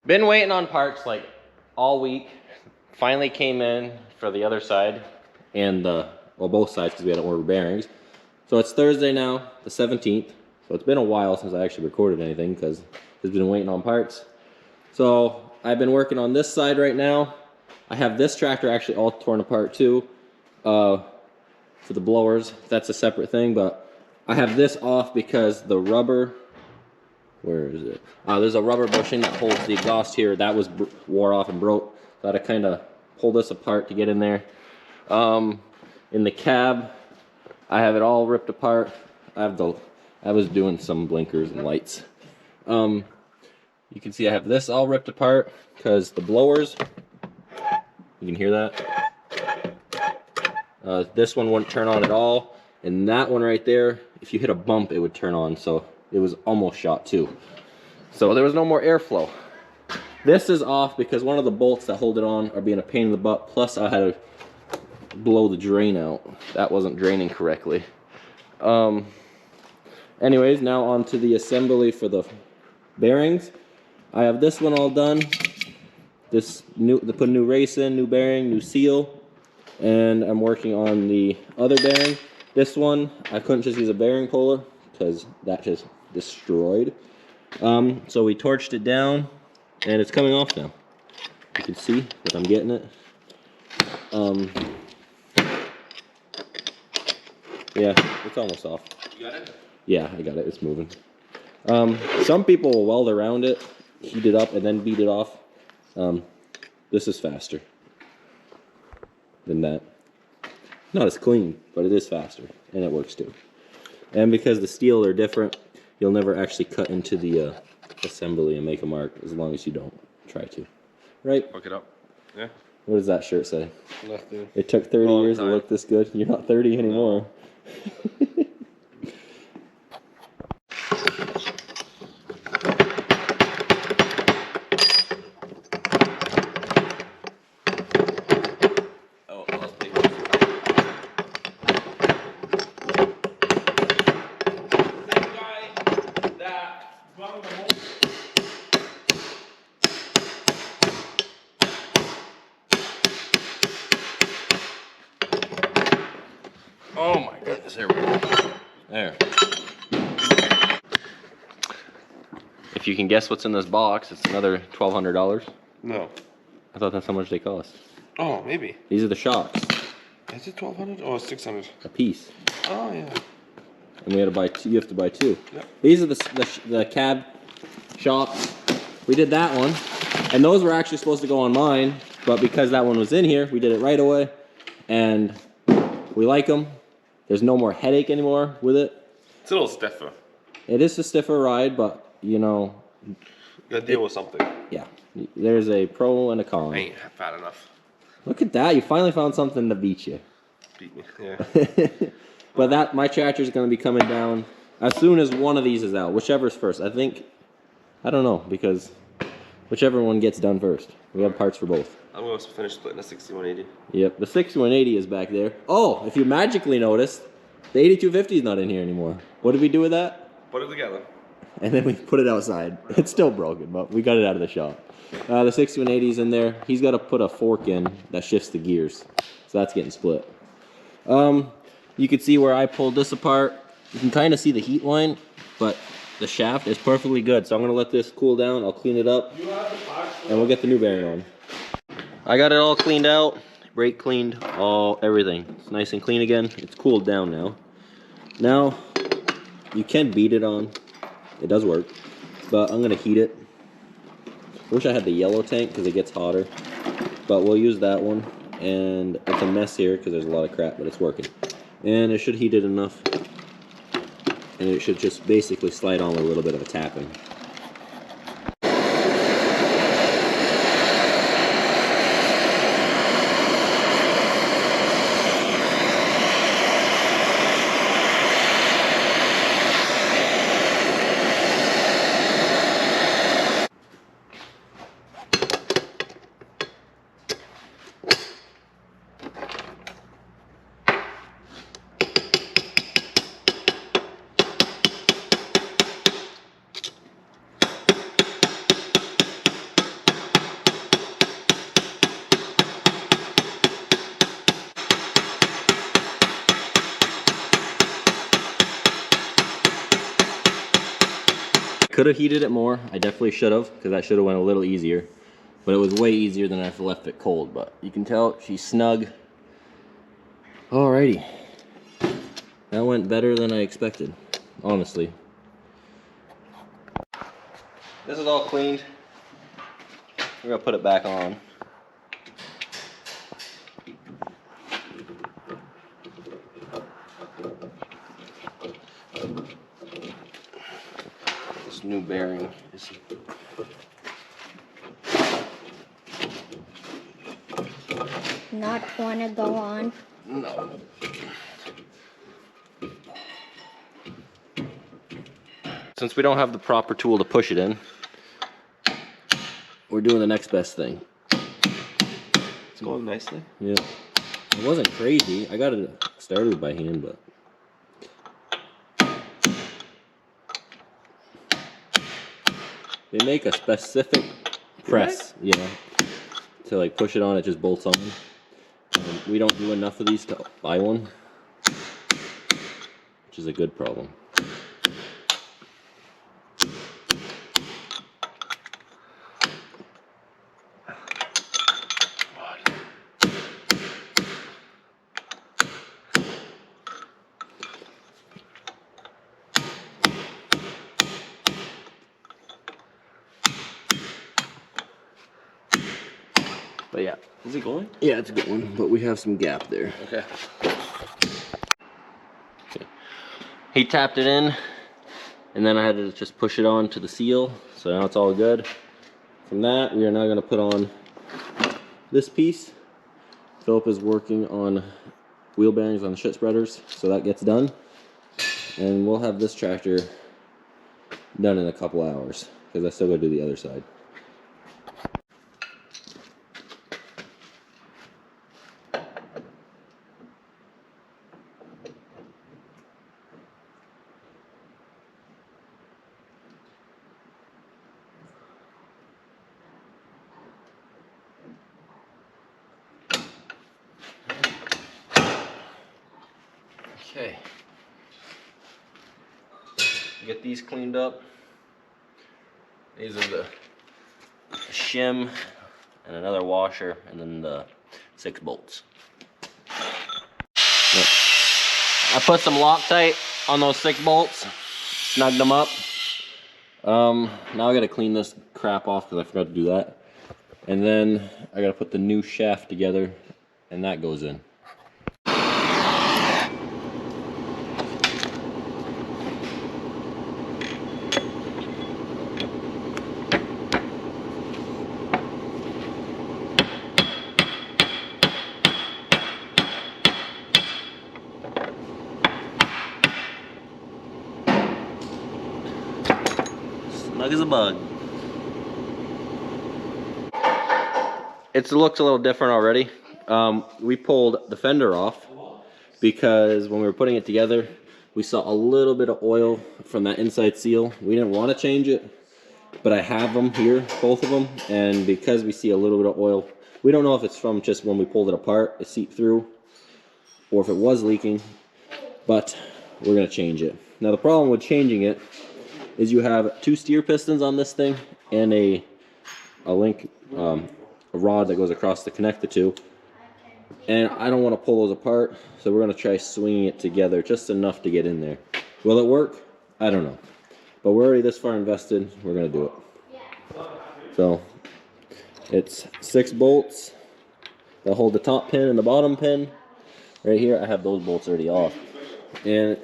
Been waiting on parts like all week. Finally came in for the other side and well, both sides because we had to order bearings. So it's Thursday now, the 17th. So it's been a while since I actually recorded anything because I've been waiting on parts. So I've been working on this side right now. I have this tractor actually all torn apart too for the blowers. That's a separate thing, but I have this off because the rubber, where is it? There's a rubber bushing that holds the exhaust here. That was wore off and broke. So I had to kind of pull this apart to get in there. In the cab, I have it all ripped apart. I was doing some blinkers and lights. You can see I have this all ripped apart because the blowers, you can hear that. This one wouldn't turn on at all. And that one right there, if you hit a bump, it would turn on. So it was almost shot too. So there was no more airflow. This is off because one of the bolts that hold it on are being a pain in the butt. Plus I had to blow the drain out. That wasn't draining correctly. Anyways, now on to the assembly for the bearings. I have this one all done. They put a new race in, new bearing, new seal. And I'm working on the other bearing. This one, I couldn't just use a bearing puller because that just destroyed. So we torched it down and it's coming off now. You can see that I'm getting it. Yeah, it's almost off. You got it? Yeah, I got it. It's moving. Some people will weld around it, heat it up, and then beat it off. This is faster than that. Not as clean, but it is faster, and it works too. And because the steel are different, you'll never actually cut into the assembly and make a mark as long as you don't try to. Right? Look it up. Yeah. What does that shirt say? Nothing. It took 30 years to look this good. You're not 30 anymore. Oh my goodness, there we go. There. If you can guess what's in this box, it's another $1,200. No. I thought that's how much they cost. Oh, maybe. These are the shocks. Is it 1,200? Oh, 600. A piece. Oh, yeah. And we had to buy two. You have to buy two. Yep. These are the cab shocks. We did that one. And those were actually supposed to go on mine. But because that one was in here, we did it right away. And we like them. There's no more headache anymore with it. It's a little stiffer. It is a stiffer ride, but you know. You gotta deal with something. Yeah. There's a pro and a con. I ain't fat enough. Look at that. You finally found something to beat you. Beat me, yeah. But my tractor is going to be coming down as soon as one of these is out. Whichever's first. I don't know, because whichever one gets done first. We have parts for both. I'm going to finish splitting the 6180. Yep, the 6180 is back there. Oh, if you magically noticed, the 8250 is not in here anymore. What did we do with that? Put it together. And then we put it outside. It's still broken, but we got it out of the shop. The 6180 is in there. He's got to put a fork in that shifts the gears. So that's getting split. You can see where I pulled this apart. You can kind of see the heat line, but the shaft is perfectly good. So I'm going to let this cool down. I'll clean it up, and we'll get the new bearing on. I got it all cleaned out, brake cleaned, everything. It's nice and clean again. It's cooled down now. Now, you can beat it on. It does work, but I'm going to heat it. I wish I had the yellow tank because it gets hotter, but we'll use that one. And it's a mess here because there's a lot of crap, but it's working. And it should heat it enough. And it should just basically slide on with a little bit of a tapping. could have heated it more. I definitely should have, because that should have went a little easier. But it was way easier than if I left it cold. But you can tell she's snug. Alrighty. That went better than I expected, honestly. This is all cleaned. We're gonna put it back on. This new bearing is not want to go on. no. Since we don't have the proper tool to push it in, we're doing the next best thing. It's going nicely. Yeah. It wasn't crazy. I got it started by hand, but they make a specific press, yeah, to like push it on. It just bolts on. And we don't do enough of these to buy one, which is a good problem. But yeah. Is it going? Yeah, it's a good one, but we have some gap there. Okay. He tapped it in, and then I had to just push it on to the seal, so now it's all good. From that, we are now going to put on this piece. Philip is working on wheel bearings on the shit spreaders, so that gets done. And we'll have this tractor done in a couple hours, because I still got to do the other side. Okay, get these cleaned up. These are the shim and another washer, and then the 6 bolts. Yep. I put some Loctite on those 6 bolts, snugged them up. Now I gotta clean this crap off because I forgot to do that. And then I gotta put the new shaft together, and that goes in. Snug as a bug. It looks a little different already. We pulled the fender off because when we were putting it together, we saw a little bit of oil from that inside seal. We didn't want to change it, but I have them here, both of them, and because we see a little bit of oil, we don't know if it's from just when we pulled it apart, it seeped through, or if it was leaking, but we're going to change it. Now the problem with changing it is you have 2 steer pistons on this thing and a link, a rod that goes across to connect the 2. And I don't want to pull those apart, so we're going to try swinging it together just enough to get in there. Will it work? I don't know. But we're already this far invested, we're going to do it. So, it's 6 bolts that hold the top pin and the bottom pin. Right here, I have those bolts already off. And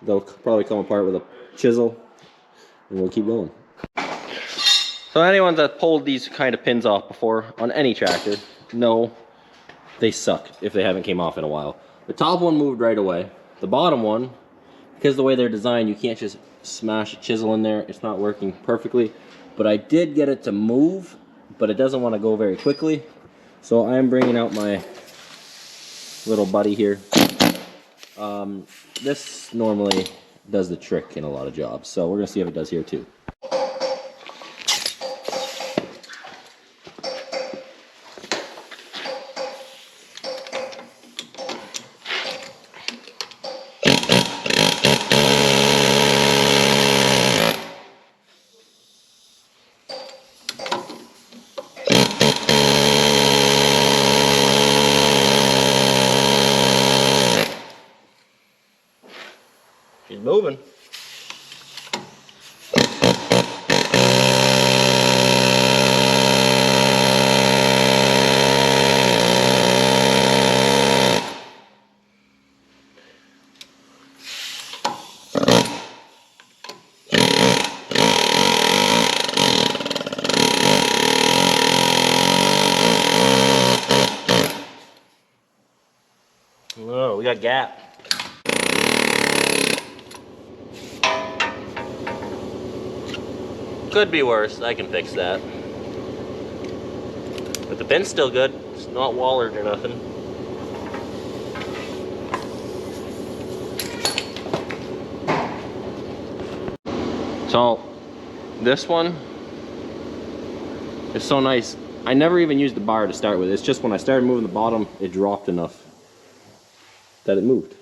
they'll probably come apart with a chisel. And we'll keep going. So anyone that pulled these kind of pins off before on any tractor, know they suck if they haven't came off in a while. The top one moved right away. The bottom one, because the way they're designed, you can't just smash a chisel in there. It's not working perfectly. But I did get it to move, but it doesn't want to go very quickly. So I'm bringing out my little buddy here. This normally does the trick in a lot of jobs, so we're gonna see if it does here too. a gap. Could be worse. I can fix that. But the pin's still good. It's not wallered or nothing. So this one is so nice. I never even used the bar to start with. It's just when I started moving the bottom, it dropped enough that it moved.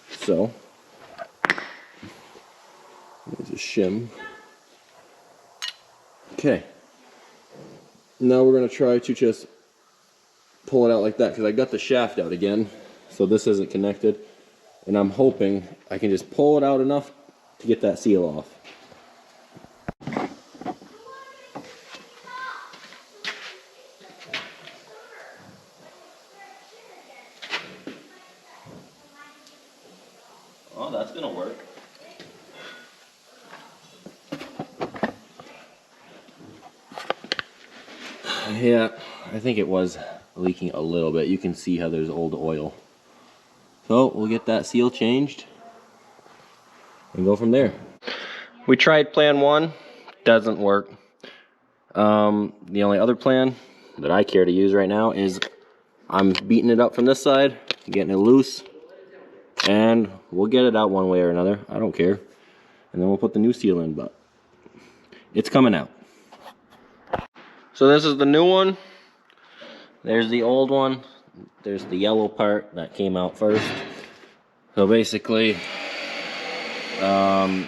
So there's a shim. Okay. Now we're gonna try to just pull it out like that because I got the shaft out again, so this isn't connected, and I'm hoping I can just pull it out enough to get that seal off. Oh, that's gonna work. Yeah, I think it was leaking a little bit. You can see how there's old oil. So we'll get that seal changed and go from there. We tried plan one, doesn't work. The only other plan that I care to use right now is I'm beating it up from this side, getting it loose, and we'll get it out one way or another. I don't care. And then we'll put the new seal in, but it's coming out. So this is the new one. There's the old one. There's the yellow part that came out first. So basically, I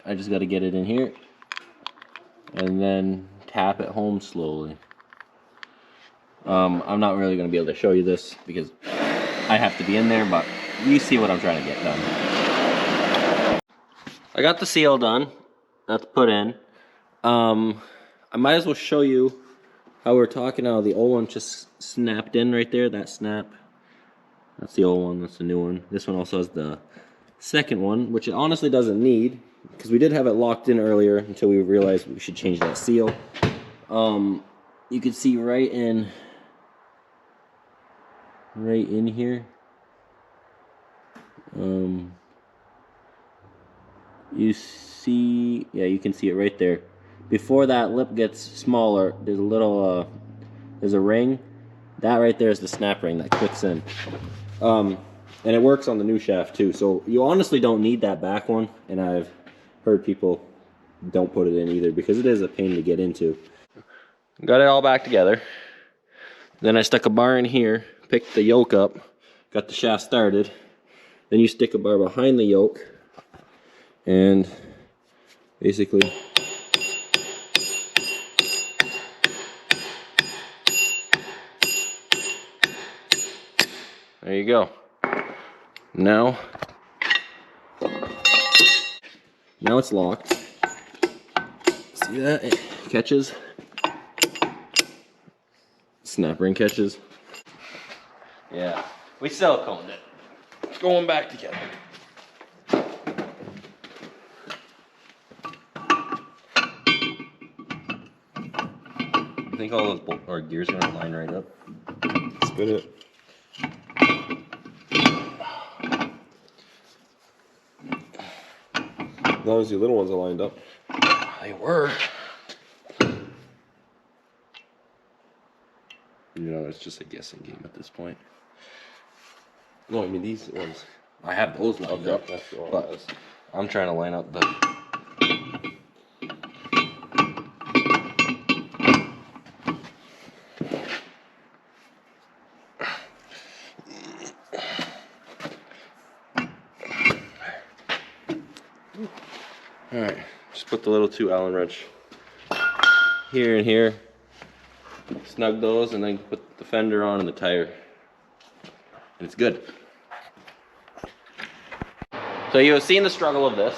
just got to get it in here and then tap it home slowly. I'm not really going to be able to show you this because I have to be in there, but you see what I'm trying to get done. I got the seal done. That's put in. I might as well show you how we're talking now. The old one just snapped in right there. That snap. That's the old one. That's the new one. This one also has the second one, which it honestly doesn't need because we did have it locked in earlier until we realized we should change that seal. You can see right in here. You see, yeah, you can see it right there. Before that lip gets smaller, there's a little, there's a ring. That right there is the snap ring that clicks in. And it works on the new shaft too. So you honestly don't need that back one. And I've heard people don't put it in either because it is a pain to get into. Got it all back together. Then I stuck a bar in here, picked the yoke up, got the shaft started. Then you stick a bar behind the yoke and basically there you go. Now it's locked. See that? It catches. Snap ring catches. Yeah, we siliconed it. It's going back together. I think all those gears are gonna line right up. Spin it. As long as the little ones are lined up. They were. You know, it's just a guessing game at this point. No, I mean these ones. I have those lined up, That's the one. but I'm trying to line up the. All right, just put the little 2 Allen wrench here and here. Snug those, and then put the fender on and the tire, and it's good. So you have seen the struggle of this.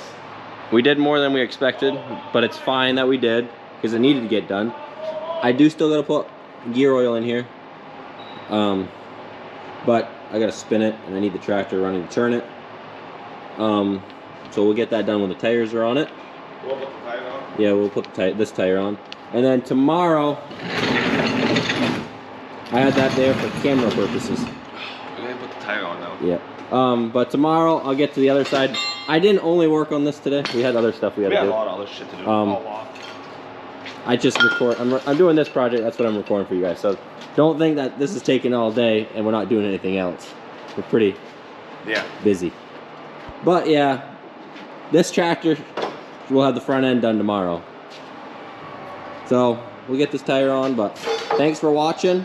We did more than we expected, but it's fine that we did because it needed to get done. I do still gotta put gear oil in here, but I gotta spin it, and I need the tractor running to turn it. So we'll get that done when the tires are on it. We'll put the tire on? Yeah, we'll put this tire on. And then tomorrow, I had that there for camera purposes. We're gonna put the tire on now. Yeah. But tomorrow I'll get to the other side. I didn't only work on this today. We had other stuff we had to do. a lot of other shit to do. I just record. I'm doing this project. That's what I'm recording for you guys. So don't think that this is taking all day and we're not doing anything else. We're pretty busy. But yeah, this tractor will have the front end done tomorrow. So we'll get this tire on. But thanks for watching.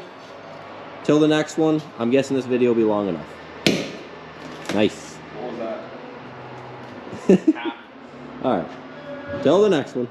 Till the next one. I'm guessing this video will be long enough. Nice. What was that? All right. Till the next one.